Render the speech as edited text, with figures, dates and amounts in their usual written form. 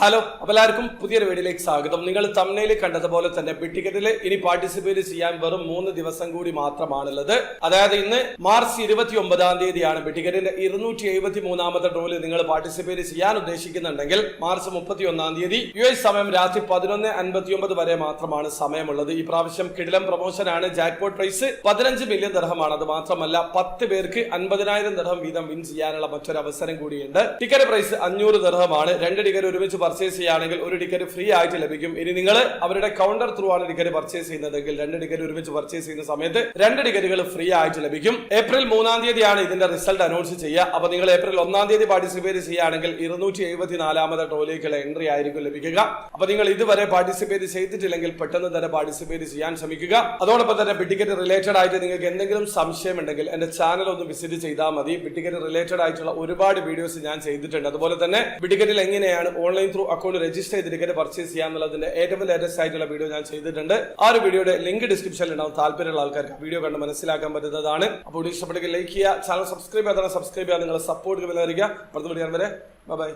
Hello, അപ്പോൾ എല്ലാവർക്കും പുതിയൊരു വീഡിയോയിലേക്ക് സ്വാഗതം. നിങ്ങൾ തംബ്നെയിൽ കണ്ടതുപോലെ തന്നെ ബിഗ് ടിക്കറ്റിൽ ഇനി പാർട്ടിസിപ്പേറ്റ് ചെയ്യാൻ വെറും 3 ദിവസം കൂടി മാത്രമാണുള്ളത്. അതായത് ഇന്ന് മാർച്ച് 29-ാം തീയതിയാണ് ബിഗ് ടിക്കറ്റിന്റെ 273ാമത്തെ ഡ്രോയിൽ നിങ്ങൾ പാർട്ടിസിപ്പേറ്റ് ചെയ്യാൻ ഉദ്ദേശിക്കുന്നുണ്ടെങ്കിൽ മാർച്ച് 31-ാം തീയതി US സമയം രാത്രി 11:59 വരെ മാത്രമാണ് സമയമുള്ളത്. ഈ പ്രാവശ്യം കിടിലം പ്രൊമോഷനാണ്. ജാക്ക്പോട്ട് പ്രൈസ് 15 മില്യൺ ദിർഹമാണ്. അത് മാത്രമല്ല 10 പേർക്ക് 50,000 ദിർഹം വീതം വിൻ ചെയ്യാനുള്ള മറ്റൊരു അവസരം കൂടിയുണ്ട്. ടിക്കറ്റ് പ്രൈസ് 500 ദിർഹമാണ്. 2 ടിക്കറ്റ് ഒരുമിച്ച് പർച്ചേസ് ചെയ്യുകയാണെങ്കിൽ 1 ടിക്കറ്റ് ഫ്രീ ആയിട്ട് ലഭിക്കും. ഇനി നിങ്ങൾ അവരുടെ കൗണ്ടർ ത്രൂ ആണ് ടിക്കറ്റ് പർച്ചേസ് ചെയ്യുന്നതെങ്കിൽ 2 ടിക്കറ്റ് ഒരുമിച്ച് പർച്ചേസ് ചെയ്യുന്ന സമയത്ത് 2 ടിക്കറ്റുകൾ ഫ്രീ ആയിട്ട് ലഭിക്കും. ഏപ്രിൽ 3-ാം തീയതിയാണ് ഇതിന്റെ റിസൾട്ട് അനൗൺസ് ചെയ്യുക. അപ്പൊ നിങ്ങൾ ഏപ്രിൽ 1-ാം തീയതി പാർട്ടിസിപ്പേറ്റ് ചെയ്യുകയാണെങ്കിൽ 274ാമത്തെ ഡ്രോയിലേക്കുള്ള എൻട്രി ആയിരിക്കും ലഭിക്കുക. അപ്പൊ നിങ്ങൾ ഇതുവരെ പാർട്ടിസിപ്പേറ്റ് ചെയ്തിട്ടില്ലെങ്കിൽ പെട്ടെന്ന് തന്നെ പാർട്ടിസിപ്പേറ്റ് ചെയ്യാൻ ശ്രമിക്കുക. അതോടൊപ്പം തന്നെ ബിഗ് ടിക്കറ്റ് റിലേറ്റഡ് ആയിട്ട് നിങ്ങൾക്ക് എന്തെങ്കിലും സംശയം ഉണ്ടെങ്കിൽ എന്റെ ചാനൽ ഒന്ന് വിസിറ്റ് ചെയ്താൽ മതി. ബിഗ് ടിക്കറ്റ് റിലേറ്റഡ് ആയിട്ടുള്ള ഒരുപാട് വീഡിയോസ് ഞാൻ ചെയ്തിട്ടുണ്ട്. അതുപോലെ തന്നെ ബിഗ് ടിക്കറ്റിൽ എങ്ങനെയാണ് ഓൺലൈൻ ത്രൂ അക്കൗണ്ട് രജിസ്റ്റർ ചെയ്ത് ടിക്കറ്റ് പർച്ചേസ് ചെയ്യാന്നുള്ളതിന്റെ ഏറ്റവും ലേറ്റസ്റ്റ് ആയിട്ടുള്ള വീഡിയോ ഞാൻ ചെയ്തിട്ടുണ്ട്. ആ ഒരു വീഡിയോയുടെ ലിങ്ക് ഡിസ്ക്രിപ്ഷനിൽ ഉണ്ടാവും. താല്പര്യമുള്ള ആൾക്കാർക്ക് വീഡിയോ കണ്ട് മനസ്സിലാക്കാൻ പറ്റുന്നതാണ്. അപ്പോൾ ഇഷ്ടപ്പെട്ടെങ്കിൽ ലൈക്ക് ചെയ്യുക, ചാനൽ സബ്സ്ക്രൈബ് ചെയ്യാൻ സബ്സ്ക്രൈബ് ചെയ്യാൻ നിങ്ങളുടെ സപ്പോർട്ട് വിലറിയിക്കുക. അടുത്ത വീഡിയോ വരെ ബൈ.